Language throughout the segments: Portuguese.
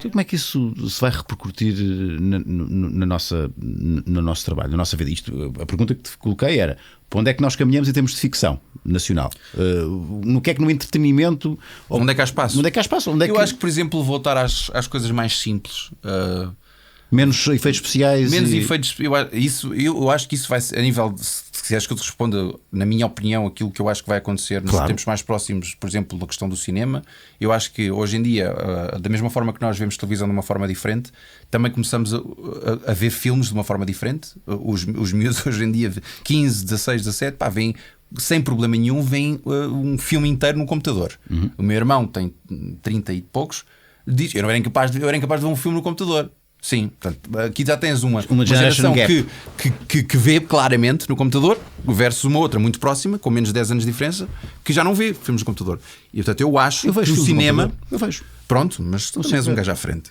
Como é que isso se vai repercutir no nosso trabalho, na nossa vida? A pergunta que te coloquei era: para onde é que nós caminhamos em termos de ficção nacional? No que é que no entretenimento? Onde é que há espaço? Onde é que há espaço? Eu acho que, por exemplo, voltar às coisas mais simples. Menos efeitos especiais. Menos efeitos. Eu acho que isso vai ser, a nível de, se quiseres que eu te responda, na minha opinião, aquilo que eu acho que vai acontecer nos tempos mais próximos, por exemplo, na questão do cinema. Eu acho que hoje em dia, da mesma forma que nós vemos televisão de uma forma diferente, também começamos a ver filmes de uma forma diferente. Os miúdos hoje em dia, 15, 16, 17, vêm sem problema nenhum, vêm um filme inteiro no computador. O meu irmão tem 30 e poucos, diz: eu era incapaz de ver um filme no computador. Sim, portanto, aqui já tens uma geração que vê claramente no computador versus uma outra muito próxima, com menos de 10 anos de diferença, que já não vê filmes no computador. E portanto eu acho que no cinema. Eu vejo. Pronto, mas tu tens um gajo à frente.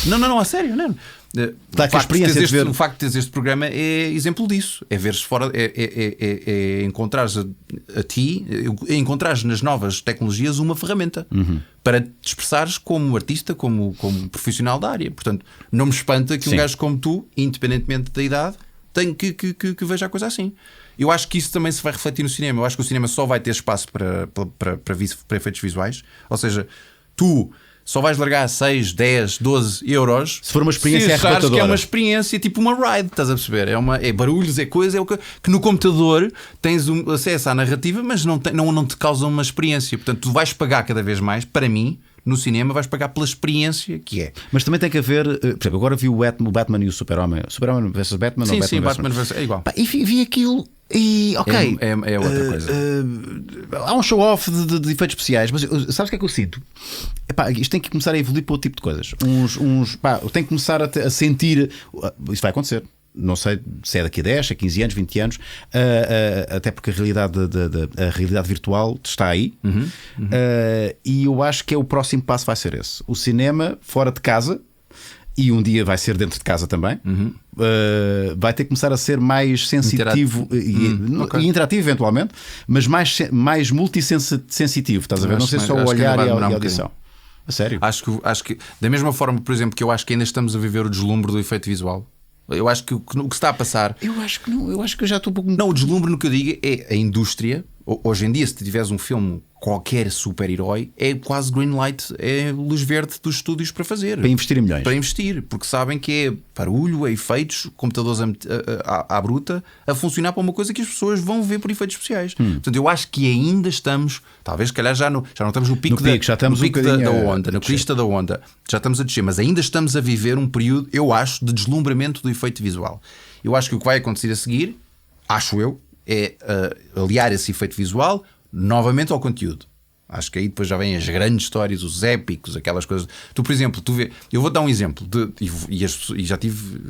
Não, a sério, não. O facto de teres este programa é exemplo disso. É veres fora, é encontrares a ti, encontrares nas novas tecnologias uma ferramenta para te expressares como artista, como profissional da área. Portanto, não me espanta que um gajo como tu, independentemente da idade, tenha que veja a coisa assim. Eu acho que isso também se vai refletir no cinema. Eu acho que o cinema só vai ter espaço para efeitos visuais. Ou seja, tu só vais largar 6, 10, 12 euros se for uma experiência arrebatadora. Que é uma experiência tipo uma ride, estás a perceber? É barulhos, é coisa, que no computador tens acesso à narrativa, mas não te causa uma experiência. Portanto, tu vais pagar cada vez mais, para mim, no cinema, vais pagar pela experiência que é. Mas também tem que haver, por exemplo, agora vi o Batman e o Super-Homem. Super-Homem versus Batman. Sim, Batman versus é igual. E vi aquilo. E ok, é outra coisa. Há um show-off de efeitos especiais, mas sabes o que é que eu sinto? Isto tem que começar a evoluir para outro tipo de coisas. Eu tenho que começar a sentir. Isso vai acontecer. Não sei se é daqui a 10, a 15 anos, 20 anos, até porque a realidade virtual está aí. E eu acho que o próximo passo vai ser esse. O cinema fora de casa, e um dia vai ser dentro de casa também, vai ter que começar a ser mais sensitivo e interativo eventualmente, mas mais multissensitivo, estás a ver? Não sei só o olhar e a audição. A sério? Acho que da mesma forma, por exemplo, que eu acho que ainda estamos a viver o deslumbre do efeito visual. Eu acho que o que está a passar. Eu acho que não. Eu acho que eu já estou um pouco. Não, o deslumbre no que eu digo é a indústria. Hoje em dia, se tiveres um filme qualquer super-herói, é quase green light, é luz verde dos estúdios para fazer. Para investir em milhões. Para investir, porque sabem que é barulho, é efeitos, computadores à bruta, a funcionar para uma coisa que as pessoas vão ver por efeitos especiais. Portanto, eu acho que ainda estamos, talvez, se calhar já não estamos no pico, da onda, na crista da onda, já estamos a descer, mas ainda estamos a viver um período, eu acho, de deslumbramento do efeito visual. Eu acho que o que vai acontecer a seguir, acho eu, é aliar esse efeito visual novamente ao conteúdo. Acho que aí depois já vêm as grandes histórias, os épicos, aquelas coisas. Tu, por exemplo, eu vou dar um exemplo e já tive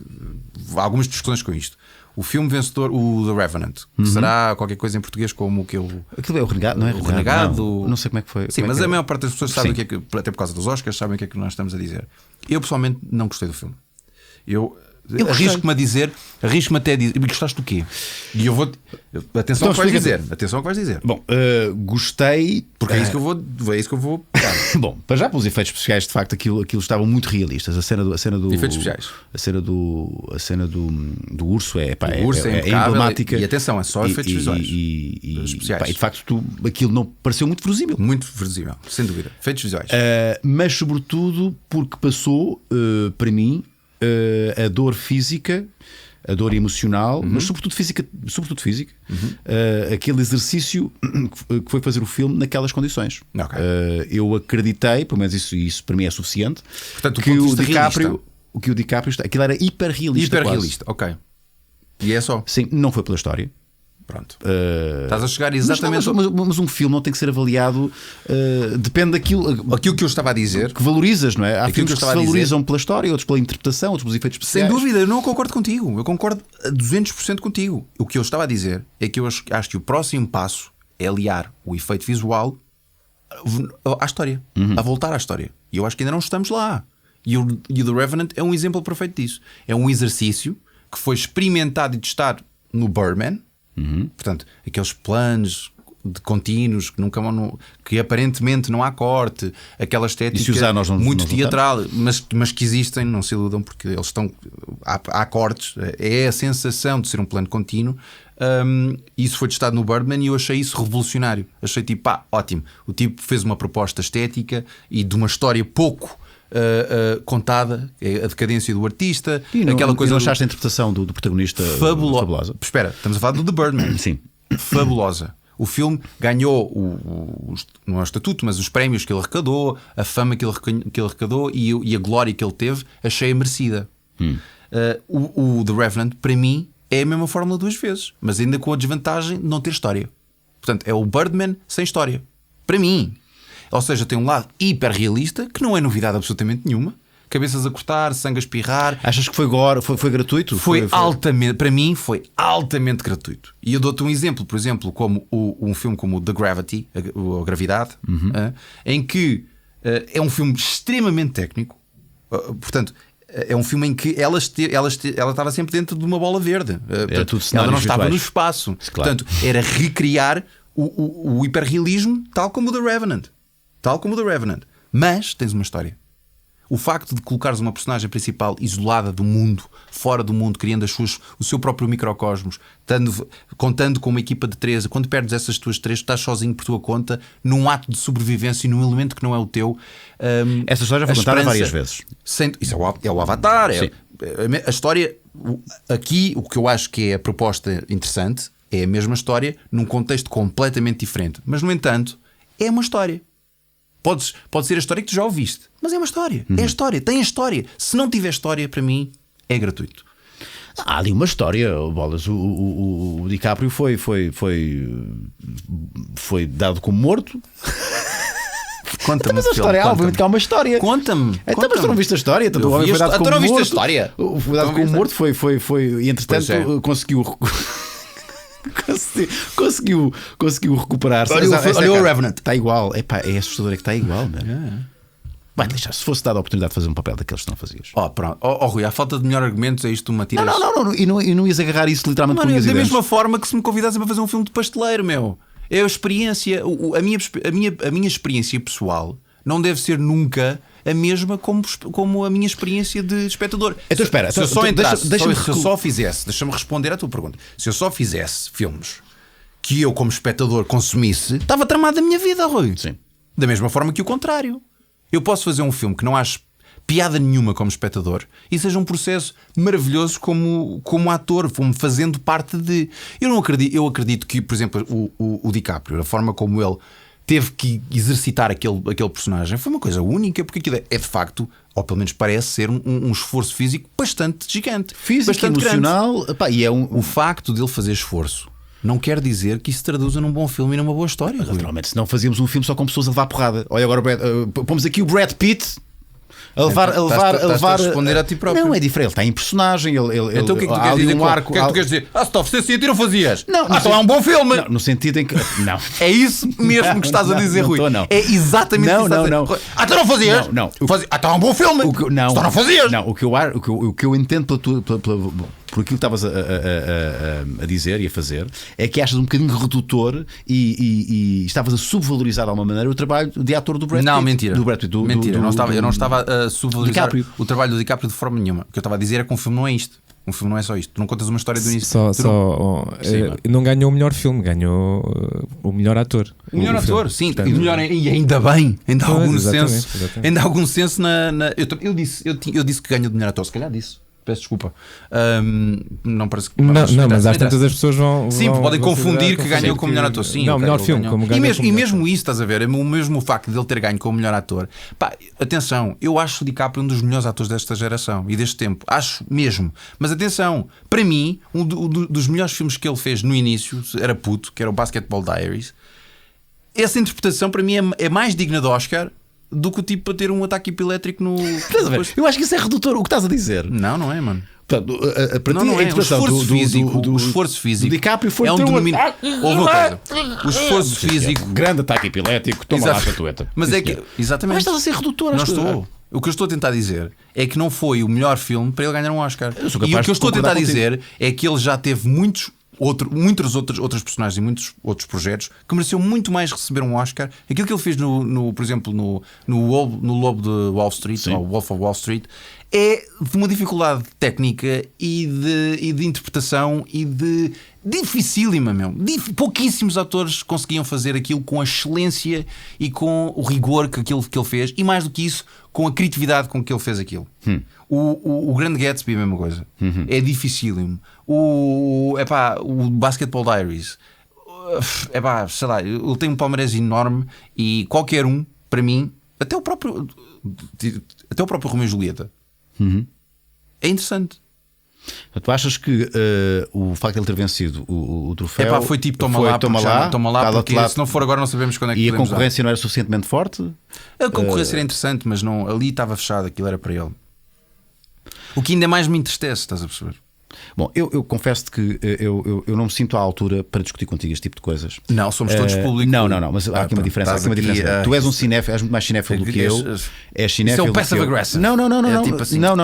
algumas discussões com isto. O filme vencedor, o The Revenant, que será qualquer coisa em português como que eu. Aquilo é o Renegado, não é? O Renegado. Não sei como é que foi. Sim, mas a maior parte das pessoas sabem o que é que, até por causa dos Oscars, sabem o que é que nós estamos a dizer. Eu pessoalmente não gostei do filme. Eu arrisco-me até a dizer. Gostaste do quê? E eu vou. Atenção ao que vais dizer. Atenção ao que vais dizer. Bom, gostei. Porque é isso que eu vou. Bom, para já pelos efeitos especiais, de facto, aquilo estavam muito realistas. A cena do efeitos especiais. A cena do urso é emblemática. E atenção, é só efeitos visuais. Especiais. E de facto, aquilo não pareceu muito verosímil. Muito verosímil, sem dúvida. Efeitos visuais. Mas sobretudo porque passou, para mim, a dor física, a dor emocional, mas sobretudo física, aquele exercício que foi fazer o filme naquelas condições. Okay. Eu acreditei, pelo menos isso para mim é suficiente. Portanto, que o DiCaprio, aquilo era hiperrealista. Hiperrealista, ok. E é só. Sim, não foi pela história. Pronto. Estás a chegar exatamente. Mas um filme não tem que ser avaliado. Depende daquilo. Aquilo que eu estava a dizer. Que valorizas, não é? Há filmes que se valorizam pela história, outros pela interpretação, outros pelos efeitos especiais. Sem dúvida, eu não concordo contigo. Eu concordo a 200% contigo. O que eu estava a dizer é que eu acho que o próximo passo é aliar o efeito visual à história, a voltar à história. E eu acho que ainda não estamos lá. E o The Revenant é um exemplo perfeito disso. É um exercício que foi experimentado e testado no Birdman. Portanto, aqueles planos de contínuos, que aparentemente não há corte, aquela estética se usar, nós não, muito nós teatral, mas que existem, não se iludam, porque eles estão. Há cortes, é a sensação de ser um plano contínuo. Isso foi testado no Birdman e eu achei isso revolucionário. Achei tipo, ótimo. O tipo fez uma proposta estética e de uma história pouco contada, a decadência do artista, aquela coisa. Não achaste a interpretação do protagonista fabulosa? Espera, estamos a falar do The Birdman. Sim. Fabulosa. O filme ganhou não é o estatuto, mas os prémios que ele arrecadou, a fama que ele arrecadou e a glória que ele teve, achei merecida. O The Revenant, para mim, é a mesma fórmula duas vezes, mas ainda com a desvantagem de não ter história. Portanto, é o Birdman sem história. Para mim. Ou seja, tem um lado hiper realista, que não é novidade absolutamente nenhuma. Cabeças a cortar, sangue a espirrar. Achas que foi gore? Foi gratuito? Foi altamente, para mim, foi altamente gratuito. E eu dou-te um exemplo, por exemplo, como um filme como The Gravity, a Gravidade, em que é um filme extremamente técnico. Portanto, é um filme em que ela estava sempre dentro de uma bola verde. Portanto, ela não estava no espaço. Claro. Portanto, era recriar o hiperrealismo tal como o The Revenant. Tal como o The Revenant. Mas tens uma história. O facto de colocares uma personagem principal isolada do mundo, fora do mundo, criando o seu próprio microcosmos, contando com uma equipa de 13, quando perdes essas tuas 3, tu estás sozinho por tua conta, num ato de sobrevivência e num elemento que não é o teu. Essa história já foi contada várias vezes. Isso é o Avatar. A história. Aqui, o que eu acho que é a proposta interessante é a mesma história num contexto completamente diferente. Mas, no entanto, é uma história. Pode ser a história que tu já ouviste, mas é uma história. É a história, tem a história. Se não tiver história, para mim, é gratuito. Há ali uma história, Bolas. O DiCaprio foi dado como morto. Conta-me. Mas a história, obviamente que há uma história. Conta-me. Então, mas tu não viste a história? O homem foi dado como não viste morto. a história? Foi dado como morto, e entretanto conseguiu. Conseguiu recuperar-se. Olha o Revenant. Está igual. É assustador, é que está igual. Vai deixar. Se fosse dada a oportunidade de fazer um papel daqueles que não fazias. Pronto. Rui, à falta de melhor argumentos, é isto uma tira. Não. E não ias agarrar isso literalmente com minhas da ideias. mesma forma que se me convidassem para fazer um filme de pasteleiro, meu. É a experiência. A minha experiência pessoal não deve ser nunca a mesma como a minha experiência de espectador. Então espera, se eu só entrasse, se eu só fizesse, deixa-me responder à tua pergunta. Se eu só fizesse filmes que eu, como espectador, consumisse, estava tramado a minha vida, Rui. Sim. Da mesma forma que o contrário. Eu posso fazer um filme que não acho piada nenhuma como espectador e seja um processo maravilhoso como ator, como fazendo parte de. Eu acredito que, por exemplo, o DiCaprio, a forma como ele teve que exercitar aquele personagem foi uma coisa única, porque aquilo é de facto, ou pelo menos parece ser, um esforço físico bastante gigante. Físico, bastante emocional. E o facto dele fazer esforço não quer dizer que isso se traduza num bom filme e numa boa história. Mas, naturalmente, se não fazíamos um filme só com pessoas a levar porrada. Olha agora, pomos aqui o Brad Pitt a levar. A responder a ti próprio. Não, é diferente. Ele está em personagem. Então o que é que tu queres dizer? O que é que tu queres dizer? Se te oferecesse e não fazias. Então é um bom filme. Não, no sentido em que. Não. É isso mesmo que estás a dizer, Rui. É exatamente isso. Não. Então não fazias. Não. Então é um bom filme. Não. Então não fazias. Não, o que eu entendo por aquilo que estavas a dizer e a fazer, é que achas um bocadinho redutor e estavas a subvalorizar de alguma maneira o trabalho de ator do Brad Pitt. Não, mentira. Do Brad Pitt, mentira. Eu não estava a subvalorizar DiCaprio. o trabalho do DiCaprio de forma nenhuma. O que eu estava a dizer é que um filme não é isto. Um filme não é só isto. Tu não contas uma história do início. Não ganhou o melhor filme, ganhou o melhor ator. O melhor ator, sim. Portanto, e ainda bem. Ainda há algum exatamente, senso. Exatamente. Ainda há algum senso na. Eu disse que ganhou o melhor ator. Se calhar disse. Peço desculpa. Não parece que. Mas às tantas as pessoas vão. Sim, podem confundir que ganhou com o melhor ator. Sim, não, o melhor filme. Como e mesmo isso, estás a ver? O mesmo facto de ele ter ganho com o melhor ator. Atenção, eu acho o DiCaprio um dos melhores atores desta geração e deste tempo. Acho mesmo. Mas atenção, para mim, um dos melhores filmes que ele fez no início era puto, que era o Basketball Diaries. Essa interpretação, para mim, é mais digna de Oscar do que o tipo a ter um ataque epilétrico no. Estás a ver? Eu acho que isso é redutor. O que estás a dizer? Não é, mano. Portanto, para ti, não a é. O esforço físico do DiCaprio foi um domínio. Houve uma coisa. O esforço físico. Grande ataque epilético, toma lá a tatueta. Mas é que. Exatamente. Mas estás a ser redutor. Não estou. O que eu estou a tentar dizer é que não foi o melhor filme para ele ganhar um Oscar. E o que eu estou a tentar dizer é que ele já teve muitos muitas outras personagens e muitos outros projetos que mereceu muito mais receber um Oscar. Aquilo que ele fez, por exemplo, no Lobo de Wall Street, ou Wolf of Wall Street, é de uma dificuldade técnica e de interpretação e de dificílima, meu. Pouquíssimos atores conseguiam fazer aquilo com a excelência e com o rigor que ele fez, e mais do que isso, com a criatividade com que ele fez aquilo. O Grande Gatsby é a mesma coisa. É dificílimo. O Basketball Diaries, sei lá, ele tem um palmarés enorme e qualquer um, para mim, até o próprio Romeo e Julieta, é interessante. Tu achas que o facto de ele ter vencido o troféu foi tipo toma lá, porque se não for agora não sabemos quando é que e a concorrência não era suficientemente forte? A concorrência era interessante, mas não, ali estava fechado, aquilo era para ele. O que ainda mais me entristece, estás a perceber? Bom, eu confesso-te que eu não me sinto à altura para discutir contigo este tipo de coisas. Não, somos todos públicos. Não, mas há aqui uma diferença. Tu és um cinéfilo, és muito mais cinéfilo do que eu. És cinéfilo. Isso é o passive aggressive. Não. Tipo assim, não.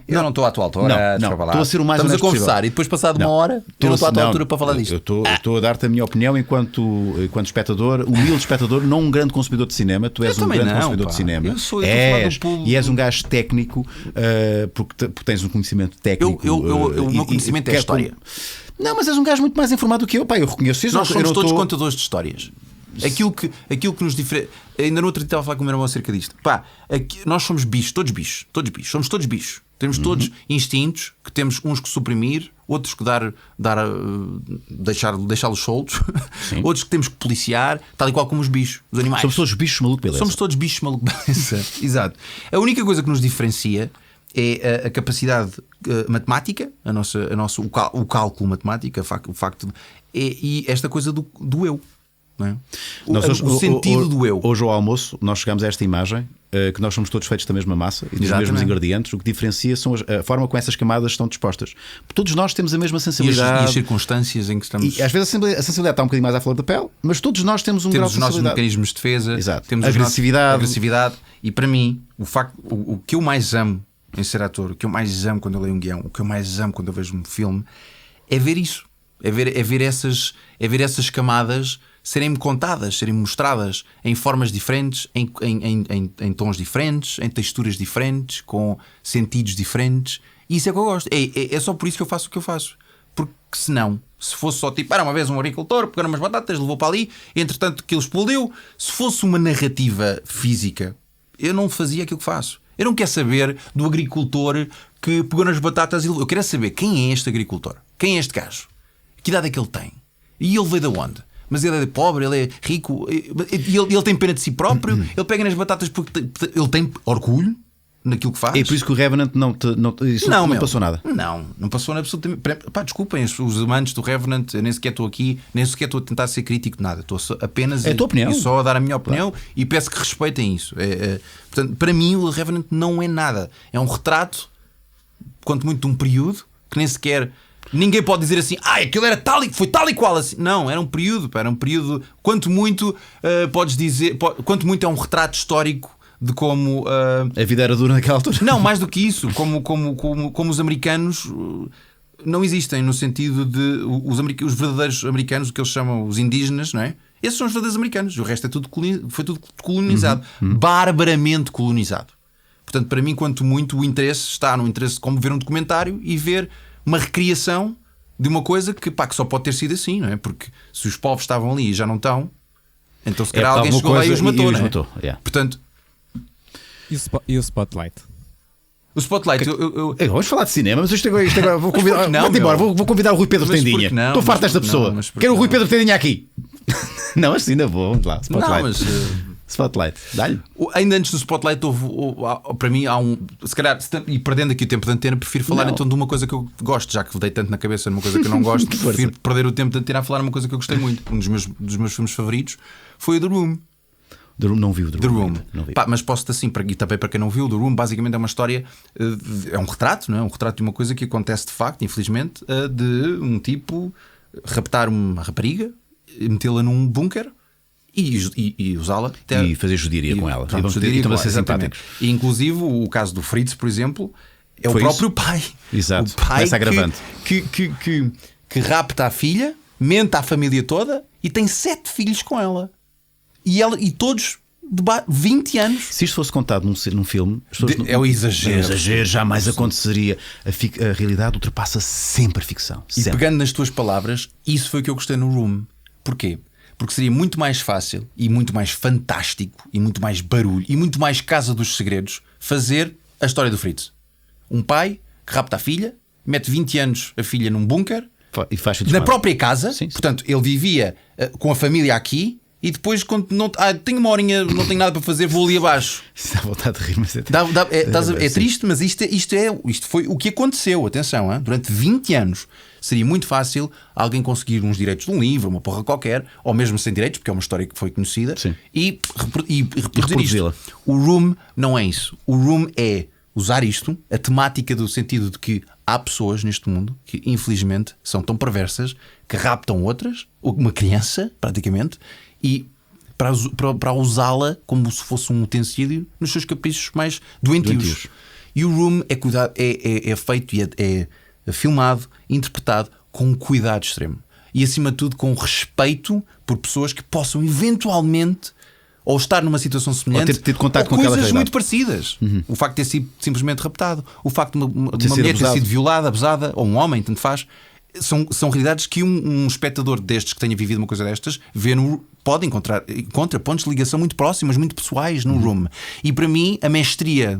Eu não estou à tua altura. Estou a ser o mais Estamos honesto a conversar possível. e depois, passado uma hora, eu não estou à tua altura para falar disto. Eu estou a dar-te a minha opinião enquanto espectador, humilde espectador, não um grande consumidor de cinema. Tu és um grande consumidor de cinema. E és um gajo técnico, porque tens um conhecimento técnico. O meu conhecimento é história. Não, mas és um gajo muito mais informado do que eu. Eu reconheço isso. Nós somos todos contadores de histórias. Aquilo que nos difere. Ainda no outro dia estava a falar com o meu irmão acerca disto. Nós somos bichos, todos bichos. Somos todos bichos. Temos todos instintos que temos uns que suprimir, outros que deixá-los soltos, outros que temos que policiar, tal e qual como os bichos, os animais. Somos todos bichos maluco beleza. Somos todos bichos maluco beleza. Exato. A única coisa que nos diferencia é a capacidade matemática, o cálculo matemático, o facto e esta coisa do eu. Não é? O sentido do eu. Hoje ao almoço nós chegamos a esta imagem que nós somos todos feitos da mesma massa e dos mesmos ingredientes. O que diferencia são a forma como essas camadas estão dispostas. Todos nós temos a mesma sensibilidade e as circunstâncias em que estamos. E às vezes a sensibilidade está um bocadinho mais à flor da pele, mas todos nós temos um grau de sensibilidade. Temos os nossos mecanismos de defesa. Exato. Temos agressividade. E para mim, o que eu mais amo em ser ator, o que eu mais amo quando eu leio um guião, o que eu mais amo quando eu vejo um filme, é ver isso. É ver essas camadas serem-me contadas, serem mostradas em formas diferentes, em tons diferentes, em texturas diferentes, com sentidos diferentes. E isso é que eu gosto. É só por isso que eu faço o que eu faço. Porque senão, se fosse só tipo, era uma vez um agricultor, pegou umas batatas, levou para ali, entretanto aquilo explodiu. Se fosse uma narrativa física, eu não fazia aquilo que faço. Eu não quero saber do agricultor que pegou nas batatas e levou. Eu quero saber quem é este agricultor, quem é este gajo, que idade é que ele tem e ele veio de onde. Mas ele é pobre, ele é rico, e ele tem pena de si próprio, ele pega nas batatas porque ele tem orgulho naquilo que faz. É por isso que o Revenant não passou nada. Não passou absolutamente. Desculpem os amantes do Revenant, eu nem sequer estou aqui, nem sequer estou a tentar ser crítico de nada, estou apenas a tua opinião. Só a dar a minha opinião, claro. E peço que respeitem isso. Portanto, para mim, o Revenant não é nada. É um retrato, quanto muito, de um período que nem sequer. Ninguém pode dizer assim, aquilo era foi tal e qual assim. Não, era um período, quanto muito podes dizer, quanto muito é um retrato histórico de como a vida era dura naquela altura. Não, mais do que isso, como os americanos não existem, no sentido de os verdadeiros americanos, o que eles chamam os indígenas, não é? Esses são os verdadeiros americanos, o resto foi tudo colonizado, barbaramente colonizado. Portanto, para mim, quanto muito, o interesse está no interesse de como ver um documentário e ver uma recriação de uma coisa que só pode ter sido assim, não é? Porque se os povos estavam ali e já não estão, então se calhar alguém chegou lá e os matou, não é? Yeah. Portanto, e o Spotlight? O Spotlight, vamos falar de cinema, mas isto agora vou convidar. Vou convidar o Rui Pedro Tendinha. Estou farto desta pessoa. Quero o Rui Pedro Tendinha aqui. Não, assim ainda vou. Vamos lá. Spotlight. Spotlight, dá-lhe. Ainda antes do Spotlight para mim há se calhar, e perdendo aqui o tempo de antena, prefiro falar então de uma coisa que eu gosto, já que dei tanto na cabeça numa coisa que eu não gosto. Prefiro perder o tempo de antena a falar numa coisa que eu gostei muito. Um dos meus filmes favoritos foi o The Room. The Room, não vi o The Room. Mas posso-te assim, e também para quem não viu, o The Room basicamente é uma história, é um retrato, não é? Um retrato de uma coisa que acontece de facto, infelizmente, de um tipo raptar uma rapariga, metê-la num bunker e usá-la e fazer judiaria com ela. E vão ser simpáticos. E inclusive o caso do Fritz, por exemplo, é o próprio pai. Exato. O pai essa agravante. que rapta a filha, mente à família toda e tem 7 filhos com ela. E todos de 20 anos. Se isto fosse contado num filme, é o exagero. É o exagero, jamais aconteceria. A realidade ultrapassa sempre a ficção. Sempre. E pegando nas tuas palavras, isso foi o que eu gostei no Room. Porquê? Porque seria muito mais fácil e muito mais fantástico e muito mais barulho e muito mais Casa dos Segredos fazer a história do Fritz. Um pai que rapta a filha, mete 20 anos a filha num bunker e faz na própria casa. Sim. Portanto, ele vivia com a família aqui. E depois, quando tenho uma horinha, não tenho nada para fazer, vou ali abaixo. Dá vontade de rir, mas é triste, mas isto foi o que aconteceu. Atenção, hein? Durante 20 anos seria muito fácil alguém conseguir uns direitos de um livro, uma porra qualquer, ou mesmo sem direitos, porque é uma história que foi conhecida, e reproduzir isto. O Room não é isso. O Room é usar isto, a temática do sentido de que há pessoas neste mundo que, infelizmente, são tão perversas que raptam outras, uma criança, praticamente, e para usá-la como se fosse um utensílio nos seus caprichos mais doentios. E o Room é feito e é filmado, interpretado com um cuidado extremo. E acima de tudo com respeito por pessoas que possam eventualmente ou estar numa situação semelhante ou ter contato com coisas muito parecidas. O facto de ter sido simplesmente raptado, o facto de uma mulher ter sido violada, abusada, ou um homem, tanto faz. São realidades que um espectador destes que tenha vivido uma coisa destas encontra pontos de ligação muito próximos, muito pessoais no Room. E para mim, a mestria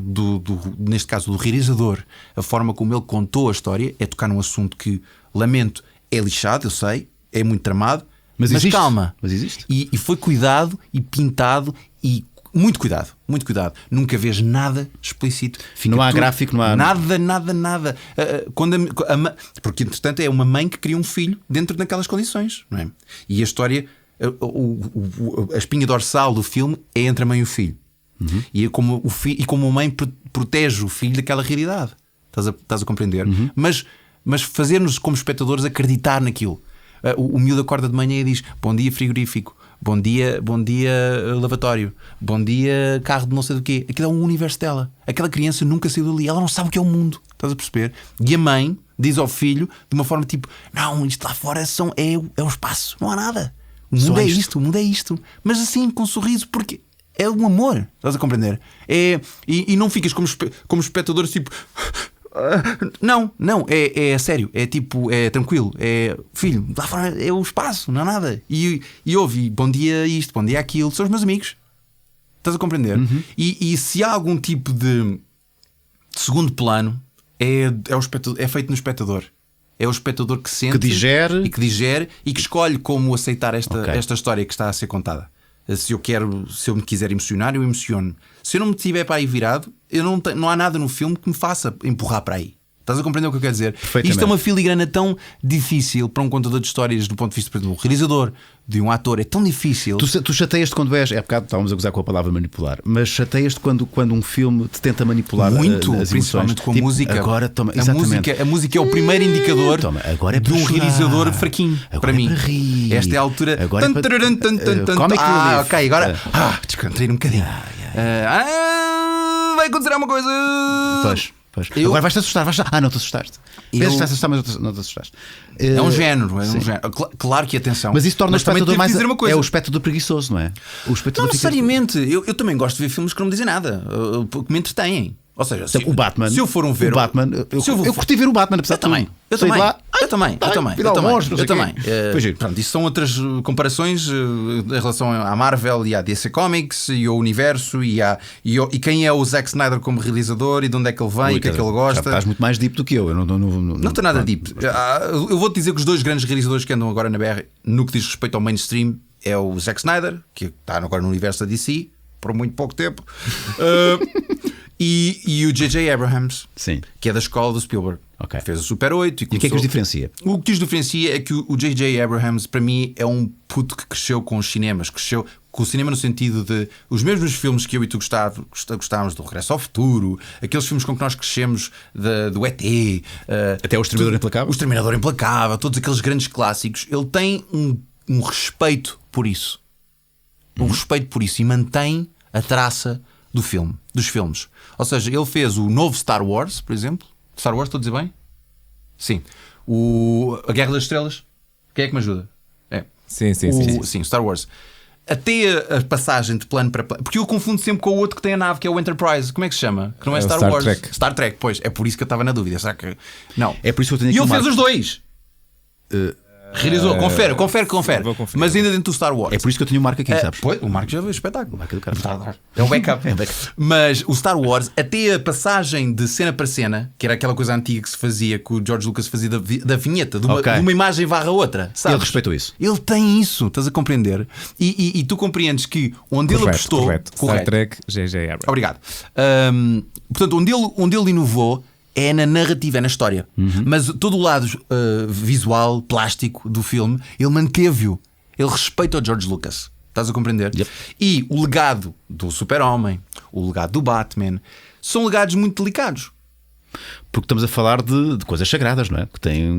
neste caso do realizador, a forma como ele contou a história, é tocar num assunto que, lamento, é lixado, eu sei, é muito tramado, mas calma. Mas existe. E foi cuidado e pintado e muito cuidado, muito cuidado. Nunca vês nada explícito. Não há gráfico, não há nada. Porque entretanto é uma mãe que cria um filho dentro daquelas condições, não é? E a história, a espinha dorsal do filme é entre a mãe e o filho. E é como a mãe protege o filho daquela realidade. Estás a compreender? Mas fazer-nos como espectadores acreditar naquilo. O miúdo acorda de manhã e diz: bom dia frigorífico, bom dia lavatório, bom dia carro de não sei do quê. Aquilo é um universo dela. Aquela criança nunca saiu dali, ela não sabe o que é o mundo. Estás a perceber? E a mãe diz ao filho de uma forma tipo: não, isto lá fora é o espaço, não há nada. O mundo é isto. Mas assim, com um sorriso, porque é um amor. Estás a compreender? E não ficas como espectador tipo... Não, é sério, é tipo, é tranquilo, é filho, lá fora é o espaço, não há nada. E ouve, bom dia isto, bom dia aquilo, são os meus amigos. Estás a compreender? E se há algum tipo de segundo plano, é feito no espetador. É o espectador que sente, que digere e que escolhe como aceitar esta história que está a ser contada. Se eu me quiser emocionar, eu emociono. Se eu não me tiver para aí virado, não há nada no filme que me faça empurrar para aí. Estás a compreender o que eu quero dizer? Isto é uma filigrana tão difícil para um contador de histórias do ponto de vista de um realizador, de um ator. É tão difícil. Tu chateias-te quando és... É bocado estávamos a gozar com a palavra manipular, mas chateias-te quando um filme te tenta manipular muito, as principalmente emoções. Com a música. Agora A música é o primeiro indicador de um realizador fraquinho. Agora para mim. Para rir. Esta é a altura. Agora ok, agora descontrair um bocadinho. Vai acontecer alguma coisa. Pois. Agora vais-te assustar, não te assustaste. Pensas que te assustar, mas não te assustaste. É um género. Claro que atenção. Mas isso torna o espectador mais. É o espectador preguiçoso, não é? Não necessariamente. Eu também gosto de ver filmes que não me dizem nada, que me entretêm. Ou seja, o Batman. Se eu for ver o Batman, eu curti ver o Batman, apesar de tudo. Eu também. Pronto, isso são outras comparações em relação à Marvel e à DC Comics e ao universo e quem é o Zack Snyder como realizador e de onde é que ele vem e o que é que ele gosta. Estás muito mais deep do que eu. Não estou nada deep. Eu vou-te dizer que os dois grandes realizadores que andam agora na BR no que diz respeito ao mainstream é o Zack Snyder, que está agora no universo da DC por muito pouco tempo. E o J.J. Abrams, sim, que é da escola do Spielberg. Okay. Fez o Super 8 e o que é que os diferencia? O que os diferencia é que o J.J. Abrams, para mim, é um puto que cresceu com os cinemas. Cresceu com o cinema no sentido de os mesmos filmes que eu e tu gostávamos do Regresso ao Futuro, aqueles filmes com que nós crescemos do ET, até o Exterminador Implacável. O Exterminador Implacável, todos aqueles grandes clássicos. Ele tem um respeito por isso. Um respeito por isso e mantém a traça dos filmes. Ou seja, ele fez o novo Star Wars, por exemplo. Star Wars, estou a dizer bem? Sim. A Guerra das Estrelas. Quem é que me ajuda? Sim, Star Wars. Até a passagem de plano para plano. Porque eu confundo sempre com o outro que tem a nave, que é o Enterprise. Como é que se chama? Que não é Star Wars. Trek. Star Trek, pois. É por isso que eu estava na dúvida. Será que. Não. É por isso que eu tenho aqui. E ele fez os dois. Realizou. Confere. Mas ainda dentro do Star Wars. É por isso que eu tenho o Marco aqui, sabes? Pois, o Marco já viu o espetáculo. O Marco do cara. É o backup. Mas o Star Wars, até a passagem de cena para cena, que era aquela coisa antiga que se fazia, que o George Lucas fazia da vinheta, de uma imagem varra outra. Sabes? Ele respeitou isso. Ele tem isso, estás a compreender? E tu compreendes que onde ele apostou. Correto. Star Trek, J.J. Abrams. Obrigado. Portanto, onde ele inovou é na narrativa, é na história. Mas todo o lado visual, plástico do filme, ele manteve-o. Ele respeita o George Lucas. Estás a compreender? Yep. E o legado do Super-Homem, o legado do Batman, são legados muito delicados. Porque estamos a falar de coisas sagradas, não é? Que tem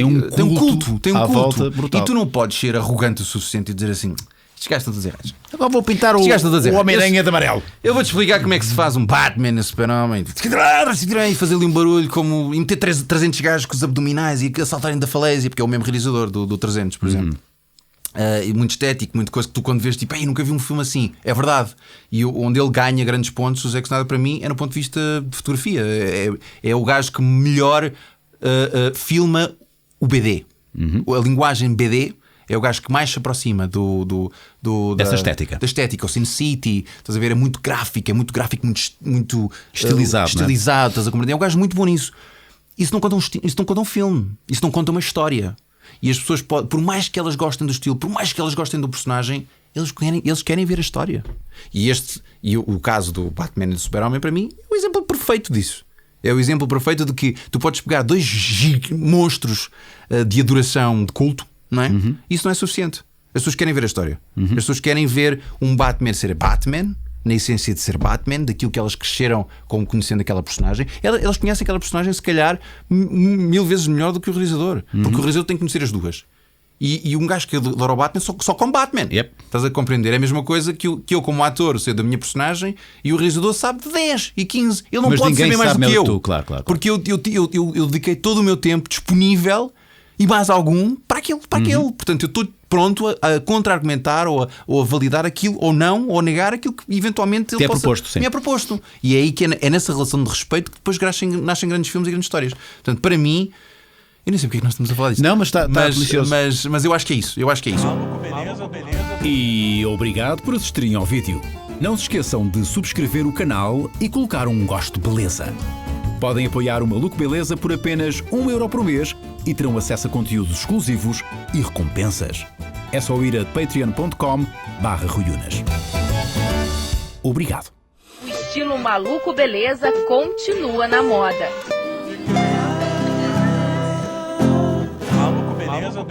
um culto à volta brutal. E tu não podes ser arrogante o suficiente e dizer assim: estes gajos estão todos errados. Agora vou pintar o Homem-Aranha de amarelo. Eu vou-te explicar como é que se faz um Batman, Super-Homem, e fazer ali um barulho e meter 300 gajos com os abdominais e saltarem da falésia, porque é o mesmo realizador do 300, por exemplo. E muito estético, muita coisa que tu quando vês, tipo, nunca vi um filme assim. É verdade. E onde ele ganha grandes pontos, o Zack Snyder, para mim, é no ponto de vista de fotografia. É o gajo que melhor filma o BD. A linguagem BD é o gajo que mais se aproxima dessa estética. Da estética, o Sin City, estás a ver? É muito gráfico, muito estilizado. Estilizado, estás a compreender? É um gajo muito bom nisso. Isso não conta um filme, isso não conta uma história. E as pessoas, por mais que elas gostem do estilo, por mais que elas gostem do personagem, eles querem ver a história. E o caso do Batman e do Super-Homem, para mim, é o exemplo perfeito disso. É o exemplo perfeito de que tu podes pegar dois monstros de adoração, de culto, não é? Isso não é suficiente. As pessoas querem ver a história. As pessoas querem ver um Batman ser Batman, na essência de ser Batman, daquilo que elas cresceram como conhecendo aquela personagem. Elas conhecem aquela personagem, se calhar, 1000 vezes melhor do que o realizador. Porque o realizador tem que conhecer as duas. E um gajo que adora o Batman só com Batman. Yep. Estás a compreender? É a mesma coisa que eu como ator, sei da minha personagem, e o realizador sabe de 10 e 15. Ele não pode saber mais do que eu. Claro. Porque eu dediquei todo o meu tempo disponível e mais algum para aquele. Portanto, eu estou pronto a contra-argumentar ou a validar aquilo, ou não, ou negar aquilo que eventualmente ele me é proposto. E é aí que é nessa relação de respeito que depois nascem grandes filmes e grandes histórias. Portanto, para mim, eu nem sei porque é que nós estamos a falar disso. Não, mas está delicioso. Mas eu acho que é isso. E obrigado por assistirem ao vídeo. Não se esqueçam de subscrever o canal e colocar um gosto beleza. Podem apoiar o Maluco Beleza por apenas €1 por mês e terão acesso a conteúdos exclusivos e recompensas. É só ir a patreon.com/ruiunas. Obrigado. O estilo Maluco Beleza continua na moda. Maluco Beleza.